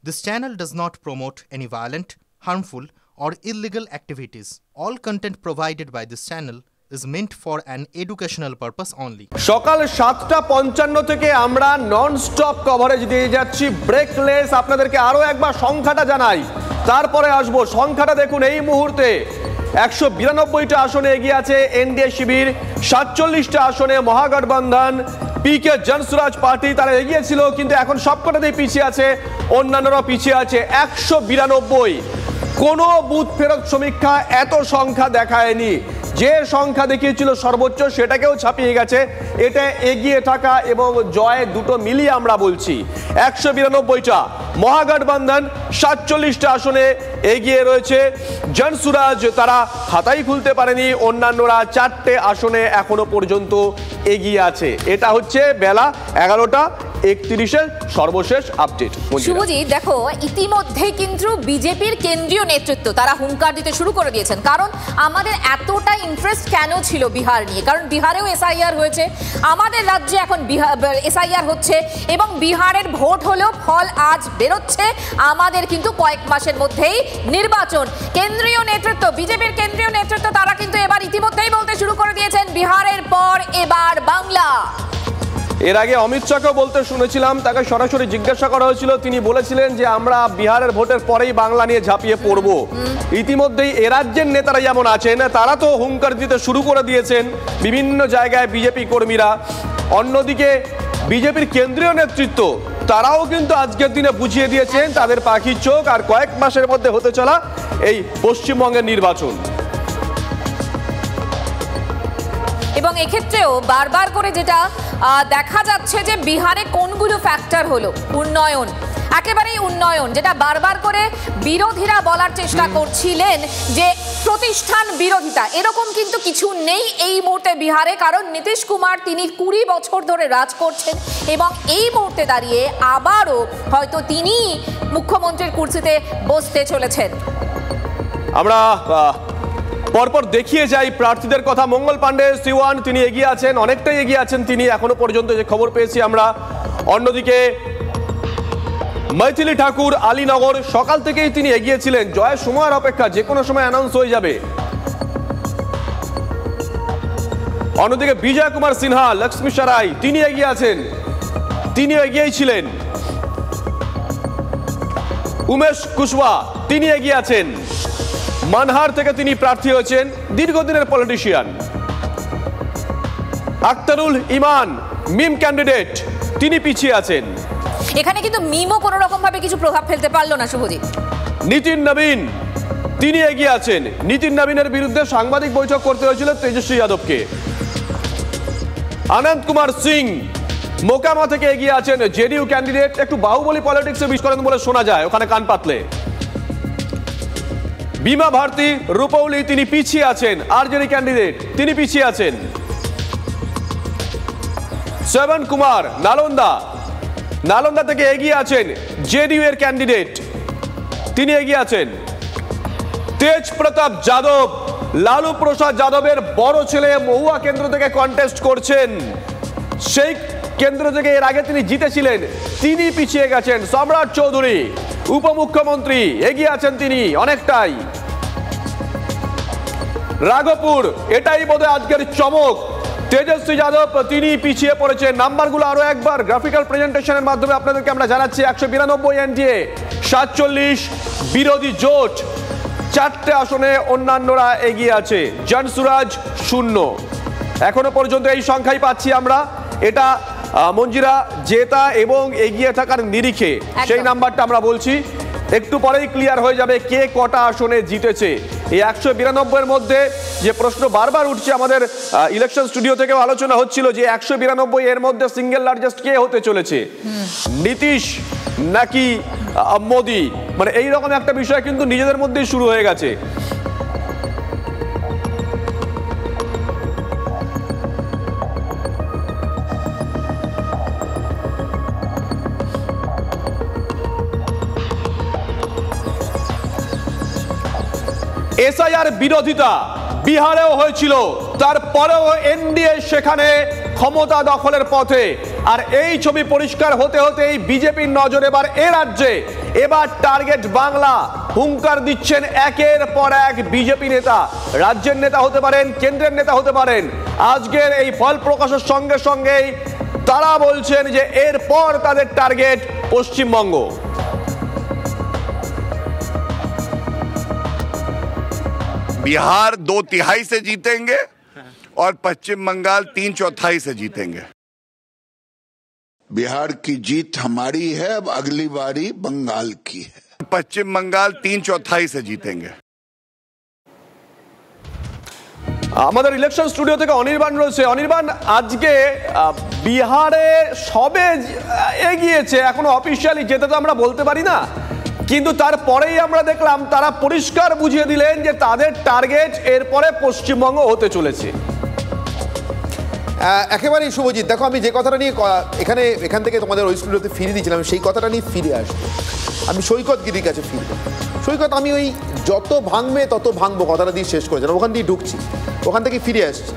This channel does not promote any violent, harmful, or illegal activities. All content provided by this channel is meant for an educational purpose only. সকাল 7:55 থেকে আমরা non stop coverage দিয়ে যাচ্ছি, ব্রেকলেস। আপনাদেরকে আরো একবার সংখ্যাটা জানাই, তারপরে আসবো। সংখ্যাটা দেখুন, এই মুহূর্তে 192টা আসনে এগিয়ে আছে এনডিএ শিবির, 47টা আসনে মহাগঠবন্ধন, পিকে জনসুরাজ পার্টি তারা এগিয়ে ছিল, কিন্তু এখন সবকটাতেই পিছিয়ে আছে, অন্যান্যরা পিছিয়ে আছে। 192 কোনো বুথ ফেরত সমীক্ষা এত সংখ্যা দেখায়নি। যে সংখ্যা দেখিয়েছিল সর্বোচ্চ সেটাকেও ছাপিয়ে গেছে। এটা এগিয়ে থাকা এবং জয় দুটো মিলিয়ে আমরা বলছি। 192টা মহাগঠবন্ধন 47টা আসনে এগিয়ে রয়েছে। জনসুরাজ তারা খাতাই খুলতে পারেনি, অন্যান্যরা 4টে আসনে এখনো পর্যন্ত এগিয়ে আছে। এটা হচ্ছে বেলা 11:31 সর্বশেষ আপডেট। শুভজিৎ, দেখো ইতিমধ্যেই কিন্তু বিজেপির কেন্দ্রীয় নেতৃত্ব তারা হুঙ্কার দিতে শুরু করে দিয়েছেন। কারণ আমাদের এতটা ইন্টারেস্ট কেন ছিল বিহার নিয়ে? কারণ বিহারেও এসআইআর হয়েছে, আমাদের রাজ্যে এখন এসআইআর হচ্ছে এবং বিহারের ভোট হলেও ফল আজ বেরোচ্ছে। আমাদের কিন্তু কয়েক মাসের মধ্যেই নির্বাচন। কেন্দ্রীয় নেতৃত্ব, বিজেপির কেন্দ্রীয় নেতৃত্ব তারা কিন্তু এবার ইতিমধ্যেই বলতে শুরু করে দিয়েছেন বিহারের পর এবার বাংলা। এর আগে অমিত শাহকেও বলতে শুনেছিলাম, তাকে সরাসরি জিজ্ঞাসা করা হয়েছিল, তিনি বলেছিলেন যে আমরা বিহারের ভোটের পরেই বাংলা নিয়ে ঝাঁপিয়ে পড়ব। ইতিমধ্যেই এ রাজ্যের নেতারা যেমন আছেন তারা তো হুঙ্কার দিতে শুরু করে দিয়েছেন বিভিন্ন জায়গায় বিজেপি কর্মীরা। অন্যদিকে বিজেপির কেন্দ্রীয় নেতৃত্ব তারাও কিন্তু আজকের দিনে বুঝিয়ে দিয়েছেন তাদের পাখির চোখ আর কয়েক মাসের মধ্যে হতে চলা এই পশ্চিমবঙ্গের নির্বাচন। এবং এক্ষেত্রেও বারবার করে যেটা দেখা যাচ্ছে যে বিহারে কোনগুলো ফ্যাক্টর হলো, উন্নয়ন, একেবারেই উন্নয়ন, যেটা বারবার করে বিরোধীরা বলার চেষ্টা করছিলেন যে প্রতিষ্ঠান বিরোধিতা, এরকম কিন্তু কিছু নেই এই মুহূর্তে বিহারে। কারণ নীতিশ কুমার তিনি 20 বছর ধরে রাজ করছেন এবং এই মুহূর্তে দাঁড়িয়ে আবারও হয়তো তিনি মুখ্যমন্ত্রীর কুর্সিতে বসতে চলেছেন। আমরা পরপর দেখিয়ে যাই প্রার্থীদের কথা। মঙ্গল পাণ্ডে সিওয়ান তিনি এগিয়ে আছেন, অনেকটাই এগিয়ে আছেন তিনি এখনো পর্যন্ত, যে খবর পেয়েছি আমরা। অন্যদিকে মৈথিলি ঠাকুর আলীনগর সকাল থেকেই তিনি এগিয়েছিলেন, জয়ের সময়ের অপেক্ষা, যে কোনো সময় অ্যানাউন্স হয়ে যাবে। অন্যদিকে বিজয় কুমার সিনহা লক্ষ্মী সারাই তিনি এগিয়ে আছেন, তিনি এগিয়েই ছিলেন। উমেশ কুশওয়া তিনি এগিয়ে আছেন, মানহার থেকে তিনি প্রার্থী হয়েছেন, দীর্ঘদিনের পলিটিশিয়ান। আখতারুল ইমান মিম ক্যান্ডিডেট তিনি পিছিয়ে আছেন। এখানে কিন্তু মিমও কোনো রকম ভাবে কিছু প্রভাব ফেলতে পারলো না শুভজিৎ। নিতিন নবীন তিনি এগিয়ে আছেন, নিতিন নবীনের বিরুদ্ধে সাংবাদিক বৈঠক করতে হয়েছিল তেজস্বী যাদবকে। আনন্দ কুমার সিং মোকামা থেকে এগিয়ে আছেন, জেডিইউ ক্যান্ডিডেট। একটু বাহুবলী পলিটিক্সে বিশ করেন বলে শোনা যায় ওখানে কান পাতলে। বিমা ভারতী রূপৌলি তিনি পিছিয়ে আছেন, আরজেডি ক্যান্ডিডেট তিনি পিছিয়ে আছেন। শ্রবণ কুমার নালন্দা থেকে এগিয়ে আছেন, জেডিইউ এর ক্যান্ডিডেট তিনি এগিয়ে আছেন। তেজ প্রতাপ যাদব লালু প্রসাদ যাদবের বড় ছেলে, মহুয়া কেন্দ্র থেকে কন্টেস্ট করছেন, সেই কেন্দ্র থেকে এর আগে তিনি জিতেছিলেন, তিনি পিছিয়ে গেছেন। সম্রাট চৌধুরী উপমুখ্যমন্ত্রী এগিয়ে আছেন তিনি অনেকটাই। রাঘবপুর এটাই বোধহয় আজকের চমক, তেজস্বী যাদব তিনি পিছিয়ে পড়েছেন। নাম্বারগুলো আরো একবার গ্রাফিক্যাল প্রেজেন্টেশনের মাধ্যমে আপনাদেরকে আমরা জানাচ্ছি। 192 এনডিএ, 47 বিরোধী জোট, 4টে আসনে অন্যান্যরা এগিয়ে আছে। জনসুরাজ 0 এখনো পর্যন্ত এই সংখ্যাই পাচ্ছি আমরা। এটা মঞ্জিরা জেতা এবং এগিয়ে থাকার নিরিখে সেই নাম্বারটা আমরা বলছি। একটু পরেই ক্লিয়ার হয়ে যাবে কে কটা আসনে জিতেছে। এই 192 এর মধ্যে যে প্রশ্ন বারবার উঠছে, আমাদের ইলেকশন স্টুডিও থেকেও আলোচনা হচ্ছিল যে 192 এর মধ্যে সিঙ্গেল লার্জেস্ট কে হতে চলেছে, নীতিশ নাকি মোদি, মানে এইরকম একটা বিষয় কিন্তু নিজেদের মধ্যেই শুরু হয়ে গেছে। এসআইআর বিরোধিতা বিহারেও হয়েছিল, তারপরেও এনডিএ সেখানে ক্ষমতা দখলের পথে। আর এই ছবি পরিষ্কার হতে হতেই বিজেপির নজর এবার এ রাজ্যে এবার টার্গেট বাংলা। হুঙ্কার দিচ্ছেন একের পর এক বিজেপি নেতা। রাজ্যের নেতা হতে পারেন, কেন্দ্রের নেতা হতে পারেন। আজকের এই ফল প্রকাশের সঙ্গে সঙ্গেই তারা বলছেন যে এরপর তাদের টার্গেট পশ্চিমবঙ্গ। बिहार 2/3 से जीतेंगे और पश्चिम बंगाल 3/4 से जीतेंगे। बिहार की जीत हमारी है, अब अगली बारी बंगाल की है। पश्चिम बंगाल 3/4 से जीतेंगे। আমাদের ইলেকশন স্টুডিও থেকে অনির্বাণ রয়েছে। অনির্বাণ, আজকে বিহারে সবে এগিয়েছে, এখনো অফিসিয়ালি যেতে তো আমরা বলতে পারি না, কিন্তু তারপরেই আমরা দেখলাম তারা পরিষ্কার বুঝিয়ে দিলেন যে তাদের টার্গেট এরপরে পশ্চিমবঙ্গ হতে চলেছে। একেবারেই শুভজিৎ, দেখো আমি যে কথাটা নিয়ে এখান থেকে তোমাদের ওই স্টুডিওতে ফিরে দিয়েছিলাম, সেই কথাটা নিয়ে ফিরে আসবো। আমি সৈকত গিরির কাছে ফিরবো। সৈকত, আমি ওই যত ভাঙবে তত ভাঙবো কথাটা দিয়ে শেষ করেছিলাম, ওখান দিয়ে ঢুকছি, ওখান থেকে ফিরে আসছি।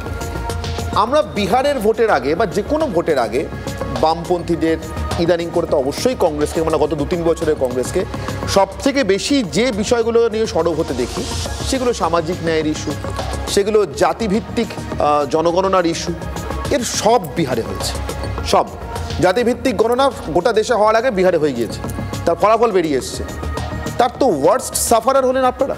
আমরা বিহারের ভোটের আগে বা যে কোনো ভোটের আগে বামপন্থীদের, ইদানিং করে তো অবশ্যই কংগ্রেসকে, মানে গত 2-3 বছরের কংগ্রেসকে সবথেকে বেশি যে বিষয়গুলো নিয়ে সরব হতে দেখি, সেগুলো সামাজিক ন্যায়ের ইস্যু, সেগুলো জাতিভিত্তিক জনগণনার ইস্যু, এর সব বিহারে হয়েছে। সব জাতিভিত্তিক গণনা গোটা দেশে হওয়ার আগে বিহারে হয়ে গিয়েছে, তার ফলাফল বেরিয়ে এসছে। তার তো ওয়ার্স্ট সাফারার হলেন আপনারা।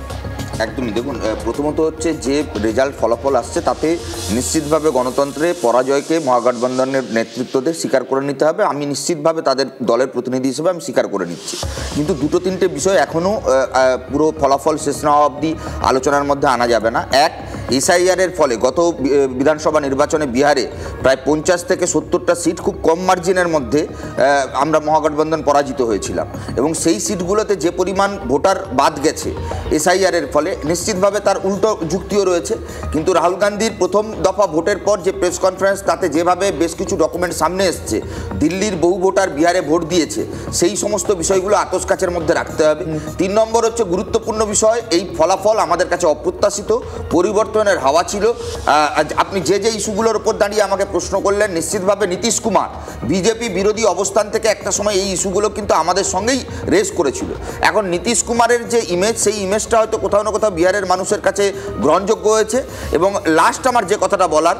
একদমই, দেখুন প্রথমত হচ্ছে যে রেজাল্ট ফলাফল আসছে তাতে নিশ্চিতভাবে গণতন্ত্রে পরাজয়কে মহাগঠবন্ধনের নেতৃত্বদের স্বীকার করে নিতে হবে। আমি নিশ্চিতভাবে তাদের দলের প্রতিনিধি হিসেবে আমি স্বীকার করে নিচ্ছি, কিন্তু 2-3টে বিষয় এখনও পুরো ফলাফল শেষ না হওয়া অবধি আলোচনার মধ্যে আনা যাবে না। এক, এসআইআরের ফলে গত বিধানসভা নির্বাচনে বিহারে প্রায় 50 থেকে 70টা সিট খুব কম মার্জিনের মধ্যে আমরা মহাগঠবন্ধন পরাজিত হয়েছিলাম, এবং সেই সিটগুলোতে যে পরিমাণ ভোটার বাদ গেছে এসআইআরের ফলে নিশ্চিতভাবে তার উল্টো যুক্তিও রয়েছে। কিন্তু রাহুল গান্ধীর প্রথম দফা ভোটের পর যে প্রেস কনফারেন্স, তাতে যেভাবে বেশ কিছু ডকুমেন্ট সামনে এসছে, দিল্লির বহু ভোটার বিহারে ভোট দিয়েছে, সেই সমস্ত বিষয়গুলো আতস কাচের মধ্যে রাখতে হবে। 3 নম্বর হচ্ছে গুরুত্বপূর্ণ বিষয়, এই ফলাফল আমাদের কাছে অপ্রত্যাশিত, পরিবর্তনের হাওয়া ছিল। আপনি যে ইস্যুগুলোর উপর দাঁড়িয়ে আমাকে প্রশ্ন করলেন, নিশ্চিতভাবে নীতিশ কুমার বিজেপি বিরোধী অবস্থান থেকে একটা সময় এই ইস্যুগুলো কিন্তু আমাদের সঙ্গেই রেস করেছিল। এখন নীতিশ কুমারের যে ইমেজ, সেই ইমেজটা হয়তো কোথাও না কোথাও বিহারের মানুষের কাছে গ্রহণযোগ্য হয়েছে। এবং লাস্ট আমার যে কথাটা বলার,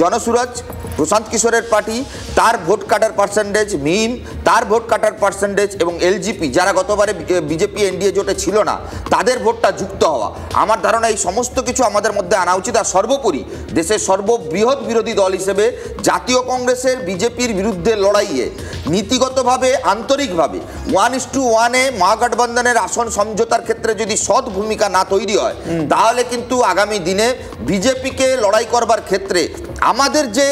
জনসুরাজ, প্রশান্ত কিশোরের পার্টি, তার ভোট কাটার পার্সেন্টেজ, মিম তার ভোট কাটার পার্সেন্টেজ, এবং এলজিপি যারা গতবারে বিজেপি এনডিএ জোটে ছিল না, তাদের ভোটটা যুক্ত হওয়া, আমার ধারণা এই সমস্ত কিছু আমাদের মধ্যে আনা উচিত। আর সর্বোপরি দেশের সর্ববৃহৎ বিরোধী দল হিসেবে জাতীয় কংগ্রেসের বিজেপির বিরুদ্ধে লড়াইয়ে নীতিগতভাবে, আন্তরিকভাবে 1:1-এ মহাগঠবন্ধনের আসন সমঝোতার ক্ষেত্রে যদি সৎ ভূমিকা না তৈরি হয়, তাহলে কিন্তু আগামী দিনে বিজেপিকে লড়াই করবার ক্ষেত্রে আমাদের যে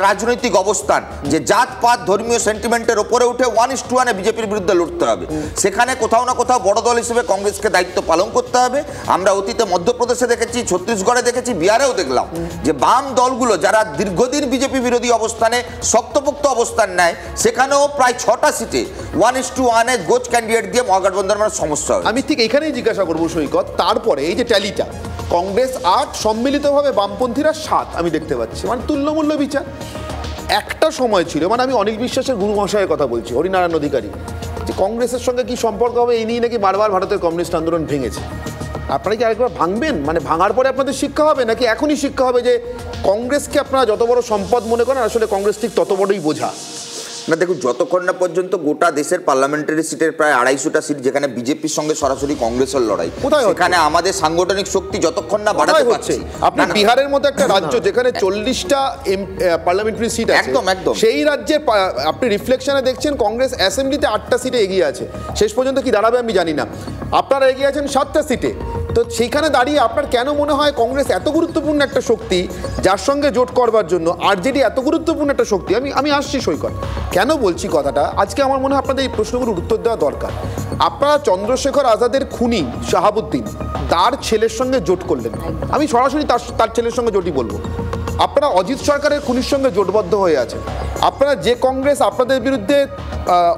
রাজনৈতিক অবস্থান, যে জাতপাত ধর্মীয় সেন্টিমেন্টের ওপরে উঠে 1:1-এ বিজেপির বিরুদ্ধে লড়তে হবে, সেখানে কোথাও না কোথাও বড় দল হিসেবে কংগ্রেসকে দায়িত্ব পালন করতে হবে। আমরা অতীতে মধ্যপ্রদেশে দেখেছি, ছত্তিশগড়ে দেখেছি, বিহারেও দেখলাম যে বাম দলগুলো যারা দীর্ঘদিন বিজেপি বিরোধী অবস্থানে শক্তপোক্ত অবস্থান নেয়, সেখানেও প্রায় 6টা সিটে 1:1-এ গোছ ক্যান্ডিডেট দিয়ে মহাগঠবন্ধনের সমস্যা হয়। আমি ঠিক এখানেই জিজ্ঞাসা করবো সৈকত, তারপরে এই যে ট্যালিটা, কংগ্রেস 8, সম্মিলিতভাবে বামপন্থীরা 7 আমি দেখতে পাচ্ছি, মানে তুল্যমূল্য বিচার। একটা সময় ছিল, মানে আমি অনিল বিশ্বাসের গুরু মহাশয়ের কথা বলছি, হরিনারায়ণ অধিকারী, যে কংগ্রেসের সঙ্গে কি সম্পর্ক হবে এই নিয়ে নাকি বারবার ভারতের কমিউনিস্ট আন্দোলন ভেঙেছে। আপনারা কি আরেকবার ভাঙবেন? মানে ভাঙার পরে আপনাদের শিক্ষা হবে, নাকি এখনই শিক্ষা হবে যে কংগ্রেসকে আপনারা যত বড় সম্পদ মনে করেন, আসলে কংগ্রেস ঠিক তত বড়ই বোঝা? না, দেখুন, যতক্ষণ না পর্যন্ত গোটা দেশের পার্লামেন্টারি সিটের প্রায় 250টা সিট যেখানে বিজেপির সঙ্গে সরাসরি কংগ্রেসের লড়াই, সেখানে আমাদের সাংগঠনিক শক্তি যতক্ষণ না বাড়াতে পারছে। আপনি বিহারের মতো একটা রাজ্য যেখানে 40টা পার্লামেন্টারি সিট আছে, একদম একদম সেই রাজ্যের আপনি রিফ্লেকশনে দেখছেন কংগ্রেস অ্যাসেম্বলিতে 8টা সিটে এগিয়ে আছে, শেষ পর্যন্ত কি দাঁড়াবে আমি জানি না। আপনারা এগিয়ে আছেন 7টা সিটে। তো সেইখানে দাঁড়িয়ে আপনার কেন মনে হয় কংগ্রেস এত গুরুত্বপূর্ণ একটা শক্তি, যার সঙ্গে জোট করবার জন্য আরজেডি এত গুরুত্বপূর্ণ একটা শক্তি? আমি আসছি সৈকত, কেন বলছি কথাটা, আজকে আমার মনে হয় আপনাদের এই প্রশ্নগুলোর উত্তর দেওয়া দরকার। আপনারা চন্দ্রশেখর আজাদের খুনি শাহাবুদ্দিন, তার ছেলের সঙ্গে জোট করলেন, আমি সরাসরি তার ছেলের সঙ্গে জোটই বলবো। আপনারা আপনারা অজিত সরকারের খুনির সঙ্গে জোটবদ্ধ হয়ে আছেন। আপনারা যে কংগ্রেস আপনাদের বিরুদ্ধে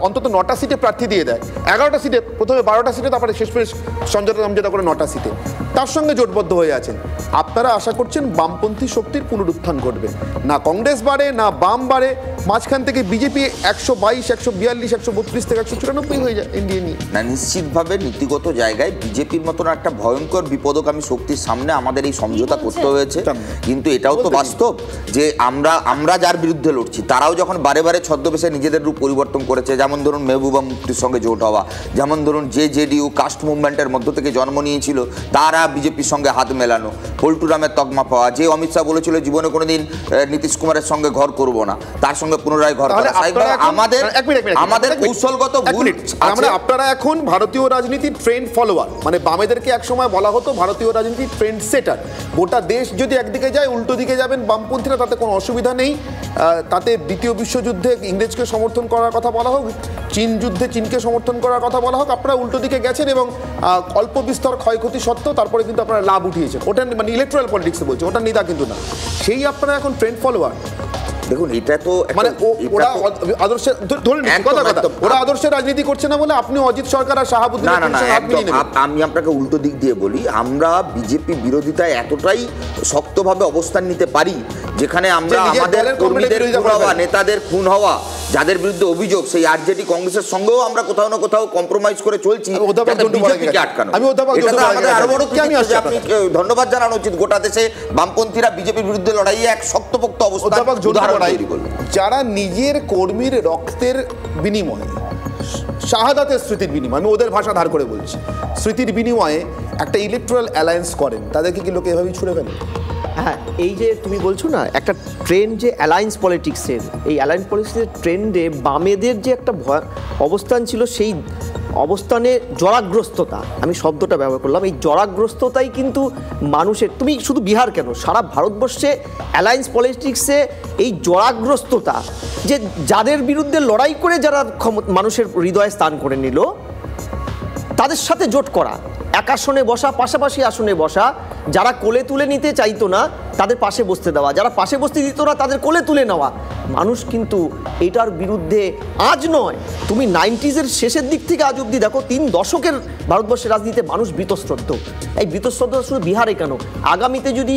অন্তত 9টা সিটে প্রার্থী দিয়ে দেয়, 11টা সিটে, প্রথমে 12টা সিটে, তারপরে শেষমেশ সমঝোতা করে 9টা সিটে, তার সঙ্গে জোটবদ্ধ হয়ে আছেন। আপনারা আশা করছেন বামপন্থী শক্তির পুনরুত্থান ঘটবে, না কংগ্রেস বাড়ে না বাম বাড়ে, মাঝখান থেকে বিজেপি 122, 142, 132 থেকে 194 হয়ে যায় এনডিএ নিয়ে। না, নিশ্চিতভাবে নীতিগত জায়গায় বিজেপির মতন একটা ভয়ঙ্কর বিপদগামী শক্তির সামনে আমাদের এই সমঝোতা করতে হয়েছে। কিন্তু এটাও তো বাস্তব যে আমরা যার বিরুদ্ধে লড়ছি তারাও যখন বারে বারে ছদ্মবেশে নিজেদের রূপ পরিবর্তন করেছে, যেমন ধরুন মেহবুবা মুফতির সঙ্গে জোট হওয়া, যেমন ধরুন জেডিইউ কাস্ট মুভমেন্টের মধ্য থেকে জন্ম নিয়েছিল তারা বিজেপির সঙ্গে হাত মেলানো, পল্টুরামের তকমা পাওয়া, যে অমিত শাহ বলেছিল জীবনে কোনোদিন নীতিশ কুমারের সঙ্গে ঘর করব না, তার সঙ্গে পুনরায় ঘর করা। আমাদের কৌশলগত ভুল। আপনারা এখন ভারতীয় রাজনীতির ট্রেন্ড ফলোয়ার, মানে বামেদেরকে একসময় বলা হতো ভারতীয় রাজনীতির ট্রেন্ড সেটার। গোটা দেশ যদি একদিকে যায় উল্টো দিকে যাবেন বামপন্থীরা, তাতে কোনো অসুবিধা নেই। তাতে দ্বিতীয় বিশ্বযুদ্ধে ইংরেজকে সমর্থন করার কথা বলা হোক, চীন যুদ্ধে চীনকে সমর্থন করার কথা বলা হোক, আপনারা উল্টো দিকে গেছেন এবং অল্প বিস্তর ক্ষয়ক্ষতি সত্ত্বেও তারপরে কিন্তু আপনারা লাভ উঠিয়েছেন। ওটা মানে ইলেকট্রাল পলিটিক্সে বলছে, ওটা নিদা কিন্তু না। সেই আপনারা এখন ট্রেন্ড ফলোয়ার। দেখুন, এটা তো মানে ওরা আদর্শ ধরে ওরা আদর্শের রাজনীতি করছে না বলে আপনি অজিত সরকার আর শাহাবুদ্দিন। আমি আপনাকে উল্টো দিক দিয়ে বলি, আমরা বিজেপি বিরোধিতায় এতটাই শক্তভাবে অবস্থান নিতে পারি যেখানে আমরা আমাদের কর্মীদের খুন হওয়া, নেতাদের খুন হওয়া, যাদের বিরুদ্ধে অভিযোগ, সেই আরজেডি কংগ্রেসের সঙ্গেও আমরা কোথাও না কোথাও কম্প্রোমাইজ করে চলছি বিজেপিকে আটকানো। আরো বড় আপনি ধন্যবাদ জানানো উচিত গোটা দেশে বামপন্থীরা বিজেপির বিরুদ্ধে লড়াইয়ে এক শক্তপোক্ত অবস্থান। যারা নিজের কর্মীর রক্তের বিনিময়ে, শাহাদাতের স্মৃতির বিনিময়ে, আমি ওদের ভাষা ধার করে বলছি, স্মৃতির বিনিময়ে একটা ইলেকট্রাল অ্যালায়েন্স করেন, তাদেরকে কি লোকে এভাবেই ছুড়ে ফেলে? হ্যাঁ, এই যে তুমি বলছো না একটা ট্রেন্ড, যে অ্যালায়েন্স পলিটিক্সের, এই অ্যালায়েন্স পলিটিক্সের ট্রেন্ডে বামেদের যে একটা অবস্থান ছিল, সেই অবস্থানে জরাগ্রস্ততা, আমি শব্দটা ব্যবহার করলাম, এই জরাগ্রস্ততাই কিন্তু মানুষের, তুমি শুধু বিহার কেন, সারা ভারতবর্ষে অ্যালায়েন্স পলিটিক্সে এই জরাগ্রস্ততা, যে যাদের বিরুদ্ধে লড়াই করে যারা মানুষের হৃদয়ে স্থান করে নিল, তাদের সাথে জোট করা, এক আসনে বসা, পাশাপাশি আসনে বসা, যারা কোলে তুলে নিতে চাইতো না তাদের পাশে বসতে দেওয়া, যারা পাশে বসতে দিত না তাদের কোলে তুলে নেওয়া। মানুষ কিন্তু এটার বিরুদ্ধে আজ নয়, তুমি 90s শেষের দিক থেকে আজ অব্দি দেখো, 3 দশকের ভারতবর্ষের রাজনীতিতে মানুষ বীতশ্রদ্ধ। এই বীতশ্রদ্ধ শুধু বিহারে কেন, আগামীতে যদি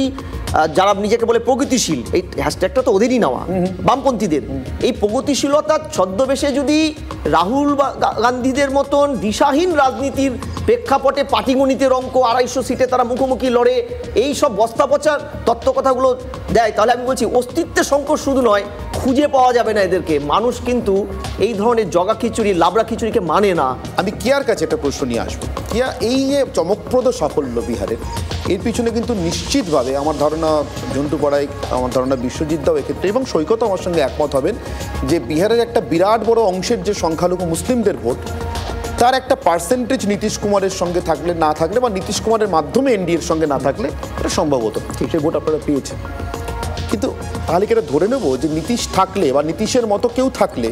যারা নিজেকে বলে প্রগতিশীল, এই হ্যাশট্যাগটা তো ওদেরই নেওয়া, বামপন্থীদের, এই প্রগতিশীলতার ছদ্মবেশে যদি রাহুল গান্ধীদের মতন দিশাহীন রাজনীতির প্রেক্ষাপটে পাটিগণিতের অঙ্ক 250 সিটে তারা মুখোমুখি লড়ে এই সব বস্তা পচা তত্ত্ব কথাগুলো দেয়, তাহলে আমি বলছি অস্তিত্বের সংকট শুধু নয়, খুঁজে পাওয়া যাবে না এদেরকে। মানুষ কিন্তু এই ধরনের জগা খিচুড়ি, লাবড়া খিচুড়িকে মানে না। আমি কিয়ার কাছে একটা প্রশ্ন নিয়ে আসবো। কিয়া, এই যে চমকপ্রদ সাফল্য বিহারের, এর পিছনে কিন্তু নিশ্চিতভাবে আমার ধারণা ঝন্টু পড়াই, আমার ধারণা বিশ্বজিৎ দাও এক্ষেত্রে এবং সৈকত আমার সঙ্গে একমত হবেন যে বিহারের একটা বিরাট বড় অংশের যে সংখ্যালঘু মুসলিমদের ভোট, তার একটা পার্সেন্টেজ নীতিশ কুমারের সঙ্গে থাকলে না থাকলে, বা নীতিশ কুমারের মাধ্যমে এনডিএর সঙ্গে না থাকলে, এটা সম্ভবত সেই ভোট আপনারা পেয়েছেন। কিন্তু তাহলে কি এটা ধরে নেব যে নীতিশ থাকলে বা নীতিশের মতো কেউ থাকলে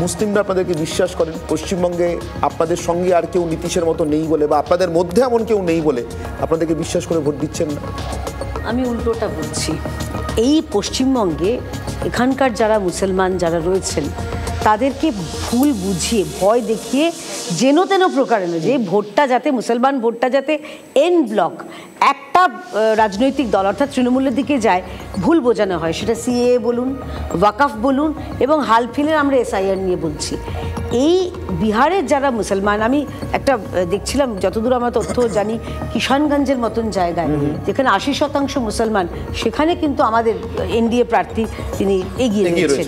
মুসলিমরা আপনাদেরকে বিশ্বাস করেন? পশ্চিমবঙ্গে আপনাদের সঙ্গে আর কেউ নীতিশের মতো নেই বলে, বা আপনাদের মধ্যে এমন কেউ নেই বলে আপনাদেরকে বিশ্বাস করে ভোট দিচ্ছেন না? আমি উল্টোটা বলছি, এই পশ্চিমবঙ্গে এখানকার যারা মুসলমান যারা রয়েছেন তাদেরকে ভুল বুঝিয়ে, ভয় দেখিয়ে, যেন তেন প্রকারে যে ভোটটা যাতে, মুসলমান ভোটটা যাতে এন ব্লক একটা রাজনৈতিক দল অর্থাৎ তৃণমূলের দিকে যায়, ভুল বোঝানো হয়। সেটা সিএএ বলুন, ওয়াকাফ বলুন, এবং হালফিলের আমরা এসআইআর নিয়ে বলছি। এই বিহারের যারা মুসলমান, আমি একটা দেখছিলাম, যতদূর আমার তথ্য জানি, কিষানগঞ্জের মতন জায়গায় যেখানে 80% মুসলমান, সেখানে কিন্তু আমাদের এনডিএ প্রার্থী তিনি এগিয়ে রয়েছেন।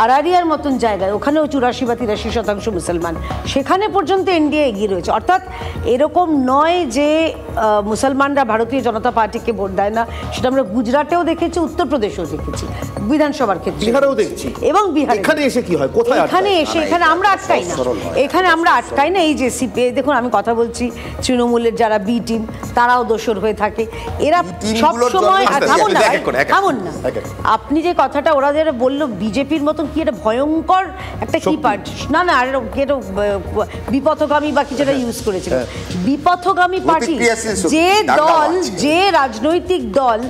আরারিয়ার মতন জায়গায় ওখানেও 84 বা 83% মুসলমান, সেখানে পর্যন্ত এনডিএ এগিয়ে রয়েছে। অর্থাৎ এরকম নয় যে মুসলমানরা ভারতীয় জনতা পার্টিকে ভোট দেয় না, সেটা আমরা গুজরাটেও দেখেছি, উত্তরপ্রদেশেও দেখেছি, বিধানসভার ক্ষেত্রে বিহারেও দেখছি। এবং বিহারে এখানে এসে কি হয়, কোথায় এখানে এসে এখানে আমরা আটকাই না, এখানে আমরা আটকাই না। এই যে সিপিএ, দেখুন আমি কথা বলছি, তৃণমূলের যারা বি টিম তারাও দোষর হয়ে থাকে। এরা সবসময়, থামুন না, আপনি যে কথাটা ওরা যারা বললো বিজেপির মতন কি এটা ভয়ঙ্কর একটা কি পার্টি, না না, আর এটা বিপথগামী বা কিছুটা ইউজ করেছিল, বিপথগামী পার্টি। যে দল, যে রাজনৈতিক দল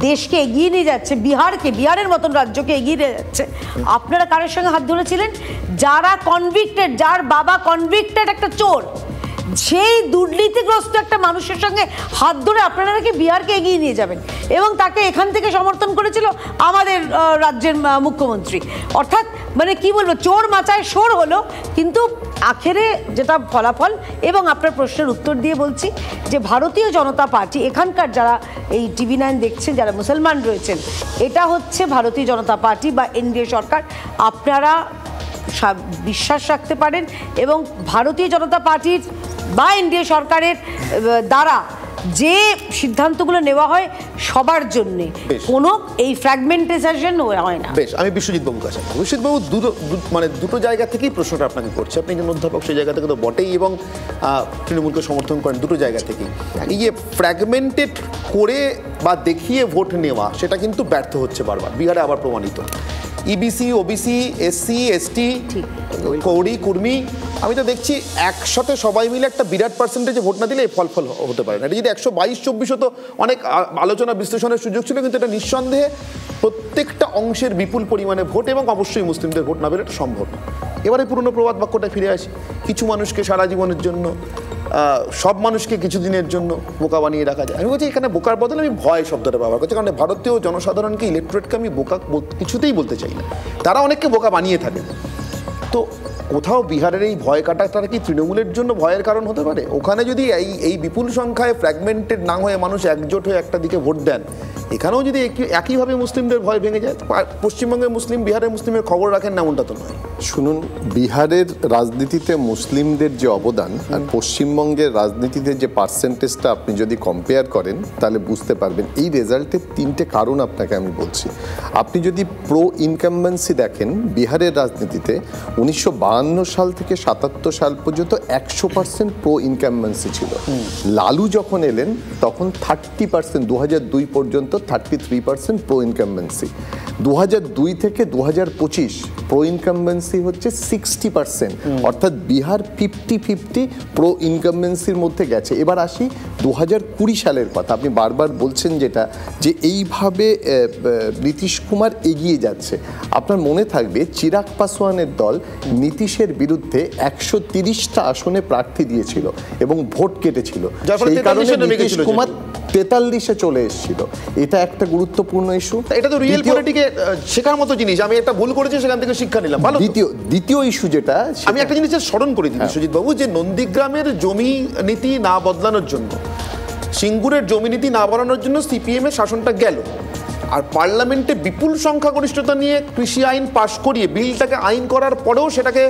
দেশকে এগিয়ে নিয়ে যাচ্ছে, বিহারের মতন রাজ্যকে এগিয়ে নিয়ে যাচ্ছে, আপনারা কারোর সঙ্গে হাত ধরেছিলেন? যারা কনভিক্টেড, যার বাবা কনভিক্টেড একটা চোর, সেই দুর্নীতিগ্রস্ত একটা মানুষের সঙ্গে হাত ধরে আপনারা নাকি বিহারকে এগিয়ে নিয়ে যাবেন, এবং তাকে এখান থেকে সমর্থন করেছিল আমাদের রাজ্যের মুখ্যমন্ত্রী। অর্থাৎ মানে কি বলবো, চোর মাচায় শোর হলো, কিন্তু আখেরে যেটা ফলাফল। এবং আপনার প্রশ্নের উত্তর দিয়ে বলছি যে ভারতীয় জনতা পার্টি, এখানকার যারা এই টিভি 9 দেখছেন, যারা মুসলমান রয়েছেন, এটা হচ্ছে ভারতীয় জনতা পার্টি বা এনডিএ সরকার। আপনারা বিশ্বাস রাখতে পারেন, এবং ভারতীয় জনতা পার্টির বা এনডিএ সরকারের দ্বারা যে সিদ্ধান্তগুলো নেওয়া হয় সবার জন্য, কোনো এই ফ্র্যাগমেন্টেশন হয় না। বেশ, আমি বিশ্বজিৎ বাবুর কাছে। বিশ্বজিৎ বাবু দুটো জায়গা থেকেই প্রশ্নটা আপনাকে করছে। আপনি একজন অধ্যাপক, সেই জায়গা থেকে তো বটেই, এবং তৃণমূলকে সমর্থন করেন দুটো জায়গা থেকেই। এই যে ফ্র্যাগমেন্টেড করে বা দেখিয়ে ভোট নেওয়া, সেটা কিন্তু ব্যর্থ হচ্ছে বারবার। বিহারে আবার প্রমাণিত। EBC, OBC, SC, ST, Koeri, Kurmi, আমি তো দেখছি একসাথে সবাই মিলে একটা বিরাট পার্সেন্টেজে ভোট না দিলে এই ফল হতে পারে না। এটা যদি 122-24 হতো, অনেক আলোচনা বিশ্লেষণের সুযোগ ছিল, কিন্তু এটা নিঃসন্দেহে প্রত্যেকটা অংশের বিপুল পরিমাণে ভোট, এবং অবশ্যই মুসলিমদের ভোট না পেলে এটা সম্ভব। এবারে পুরনো প্রবাদ বাক্যটা ফিরে আসি, কিছু মানুষকে সারা জীবনের জন্য, সব মানুষকে কিছুদিনের জন্য বোকা বানিয়ে রাখা যায়। আমি বলছি এখানে বোকার বদলে আমি ভয় শব্দটা ব্যবহার করছি, কারণ ভারতীয় জনসাধারণকে, ইলেকট্রেটকে আমি বোকা কিছুতেই বলতে চাই না। তারা অনেককে বোকা বানিয়ে থাকে। তো কোথাও বিহারের এই ভয় কাটাটা কি তৃণমূলের জন্য ভয়ের কারণ হতে পারে? ওখানে যদি এই বিপুল সংখ্যায় ফ্র্যাগমেন্টেড না হয়ে মানুষ একজোট হয়ে একটা দিকে ভোট দেন, এখানেও যদি একইভাবে মুসলিমদের ভয় ভেঙে যায়, পশ্চিমবঙ্গের মুসলিম বিহারের মুসলিমের খবর রাখেন না, এমনটা তো নয়। শুনুন, বিহারের রাজনীতিতে মুসলিমদের যে অবদান আর পশ্চিমবঙ্গের রাজনীতিতে যে পার্সেন্টেজটা আপনি যদি কম্পেয়ার করেন, তাহলে বুঝতে পারবেন। এই রেজাল্টের 3টে কারণ আপনাকে আমি বলছি। আপনি যদি প্রো ইনকামবেন্সি দেখেন বিহারের রাজনীতিতে, 1952 সাল থেকে 77 সাল পর্যন্ত 100% প্রো ইনকামবেন্সি ছিল। লালু যখন এলেন তখন 30%, 2002 পর্যন্ত 33% প্রো ইনকামবেন্সি। 2002 থেকে 2025 প্রো ইনকামবেন্সি হচ্ছে 60%, অর্থাৎ বিহার 50-50 প্রো ইনকামবেন্সির মধ্যে গেছে। এবার আসি 2020 সালের কথা। আপনি বারবার বলছেন যেটা, যে এইভাবে নীতিশ কুমার এগিয়ে যাচ্ছে। আপনার মনে থাকবে চিরাগ পাসওয়ানের দল নীতিশের বিরুদ্ধে 130টা আসনে প্রার্থী দিয়েছিল এবং ভোট কেটেছিল, সেই কারণে নীতিশ কুমার 43-এ চলে এসেছিল। এটা একটা গুরুত্বপূর্ণ ইস্যু। এটা তো রিয়েল পলিটিকে শেখার মতো জিনিস। আমি একটা ভুল করেছি, সেখান থেকে শিক্ষা নিলাম। ভালো। দ্বিতীয় ইস্যু যেটা, আমি একটা জিনিস স্মরণ করে দিই সুজিত বাবু, যে নন্দীগ্রামের জমি নীতি না বদলানোর জন্য, সিঙ্গুরের জমি নীতি না বাড়ানোর জন্য সিপিএম এর শাসনটা গেল, আর পার্লামেন্টে বিপুল সংখ্যাগরিষ্ঠতা নিয়ে কৃষি আইন পাশ করিয়ে বিলটাকে আইন করার পরেও সেটাকে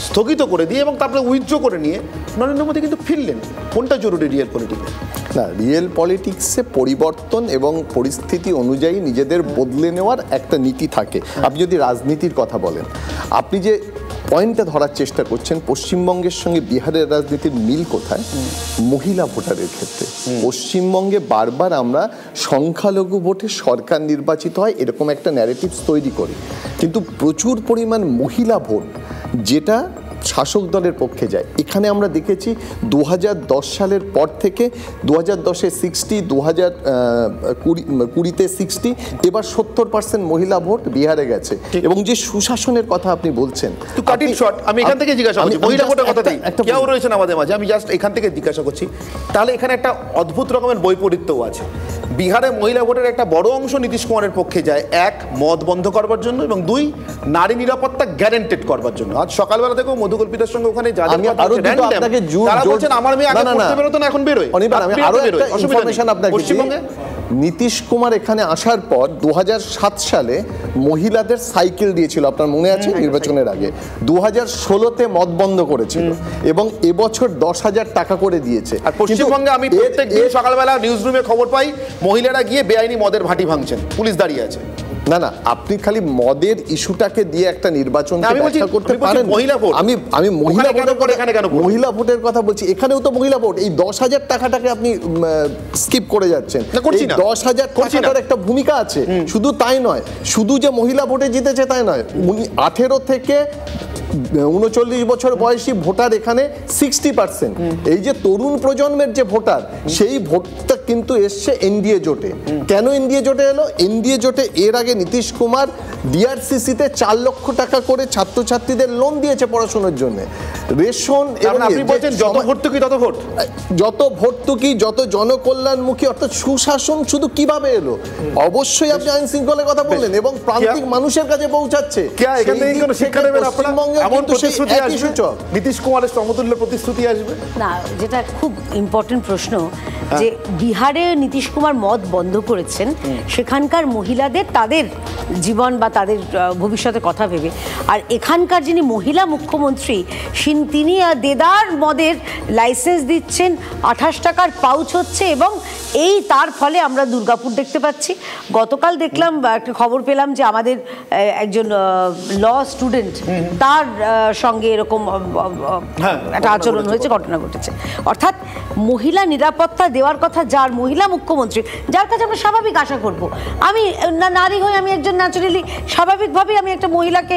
স্থগিত করে দিয়ে এবং তারপরে উইথড্র করে নিয়ে নরেন্দ্র মোদী কিন্তু ফিরলেন। কোনটা জরুরি রিয়েল পলিটিক্সে? না, রিয়েল পলিটিক্সে পরিবর্তন এবং পরিস্থিতি অনুযায়ী নিজেদের বদলে নেওয়ার একটা নীতি থাকে। আপনি যদি রাজনীতির কথা বলেন, আপনি যে পয়েন্টটা ধরার চেষ্টা করছেন, পশ্চিমবঙ্গের সঙ্গে বিহারের রাজনীতির মিল কোথায়? মহিলা ভোটারের ক্ষেত্রে পশ্চিমবঙ্গে বারবার আমরা সংখ্যালঘু ভোটে সরকার নির্বাচিত হয় এরকম একটা ন্যারেটিভস তৈরি করি, কিন্তু প্রচুর পরিমাণ মহিলা ভোট যেটা শাসক দলের পক্ষে যায়। এখানে আমরা দেখেছি 2010 সালের পর থেকে 2010-এ 60, 2020-তে 60, এবার 70% মহিলা ভোট বিহারে গেছে। এবং যে সুশাসনের কথা আপনি বলছেন, আমি এখান থেকে জিজ্ঞাসা করছি, মহিলা ভোটের কথাটাই কেউ রয়েছেন আমাদের মাঝে, আমি জাস্ট এখান থেকে জিজ্ঞাসা করছি। তাহলে এখানে একটা অদ্ভুত রকমের বৈপরীত্যও আছে। বিহারে মহিলা ভোটের একটা বড় অংশ নীতিশ কুমারের পক্ষে যায়, 1 মদ বন্ধ করবার জন্য, এবং 2 নারী নিরাপত্তা গ্যারান্টেড করবার জন্য। আজ সকালবেলা থেকেও মধুকল্পিতার সঙ্গে ওখানে তারা বলছেন আমার মেয়ে আগে পড়তে বেরোতো না, এখন বেরোয়। পশ্চিমবঙ্গে নীতিশ কুমার এখানে আসার পর 2007 সালে মহিলাদের সাইকেল দিয়েছিল, আপনার মনে আছে? নির্বাচনের আগে 2016-তে মদ বন্ধ করেছিল, এবং এবছর 10,000 টাকা করে দিয়েছে। আর পশ্চিমবঙ্গে আমি প্রত্যেক দিন সকালবেলা নিউজ রুমে খবর পাই মহিলারা গিয়ে বেআইনি মদের ভাটি ভাঙছেন, পুলিশ দাঁড়িয়ে আছে। না না, আপনি খালি মদের ইস্যুটাকে দিয়ে একটা নির্বাচন করতে পারেন। আমি মহিলা ভোটের কথা বলছি, এখানেও তো মহিলা ভোট। এই 10,000 টাকাটাকে আপনি স্কিপ করে যাচ্ছেন। 10,000 টাকার একটা ভূমিকা আছে। শুধু তাই নয়, শুধু যে মহিলা ভোটে জিতেছে তাই নয়, 18 থেকে 39 বছর বয়সী ভোটার এখানে 60%। এই যে তরুণ প্রজন্মের যে ভোটার, সেই ভোটটা কিন্তু এসছে এনডিএ জোটে। কেন এনডিএ জোটে এলো? এনডিএ জোটে এর আগে নীতিশ কুমার ডিআরসিসিতে 4 লক্ষ টাকা করে ছাত্রছাত্রীদের লোন দিয়েছে পড়াশোনার জন্য। রেশন এবং আপনি বলছেন যত ভর্তুকি তত ভোট, যত ভর্তুকি, যত জনকল্যাণমুখী, অর্থাৎ সুশাসন শুধু কিভাবে এলো? অবশ্যই আপনি আইন শৃঙ্খলার কথা বললেন এবং প্রান্তিক মানুষের কাছে পৌঁছাচ্ছে। এখান থেকে কোনো শিক্ষা নেবেন আপনারা? এমন প্রতিশ্রুতি আসবে, নীতিশ কুমারের সমতুল্য প্রতিশ্রুতি আসবে না, যেটা খুব ইম্পর্টেন্ট প্রশ্ন যে বিহারে নীতিশ কুমার মদ বন্ধ করেছেন সেখানকার মহিলাদের তাদের জীবন বা তাদের ভবিষ্যতের কথা ভেবে, আর এখানকার যিনি মহিলা মুখ্যমন্ত্রী তিনি দেদার মদের লাইসেন্স দিচ্ছেন, 28 টাকার পাউচ হচ্ছে এবং এই তার ফলে আমরা দুর্গাপুর দেখতে পাচ্ছি। গতকাল দেখলাম একটা খবর পেলাম যে আমাদের একজন ল স্টুডেন্ট তার সঙ্গে এরকম একটা আচরণ হয়েছে, ঘটনা ঘটেছে। অর্থাৎ মহিলা নিরাপত্তা দেওয়ার কথা যার মহিলা মুখ্যমন্ত্রী, যার কাছে আমরা স্বাভাবিক আশা করব, আমি নারী হয়ে আমি একজন ন্যাচারালি স্বাভাবিকভাবেই আমি একটা মহিলাকে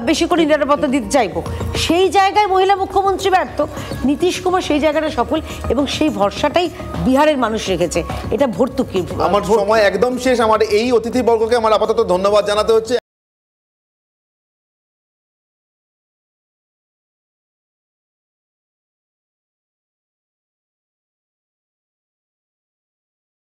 বেশি করে নিরাপত্তা দিতে চাইবো, সেই জায়গায় মহিলা মুখ্যমন্ত্রী ব্যর্থ। নীতিশ কুমার সেই জায়গাটা সফল এবং সেই ভরসাটাই বিহারের মানুষ রেখেছে। এটা ভর্তুকি। আমার সময় একদম শেষ। আমার এই অতিথিবর্গকে আমার আপাতত ধন্যবাদ জানাতে হচ্ছে।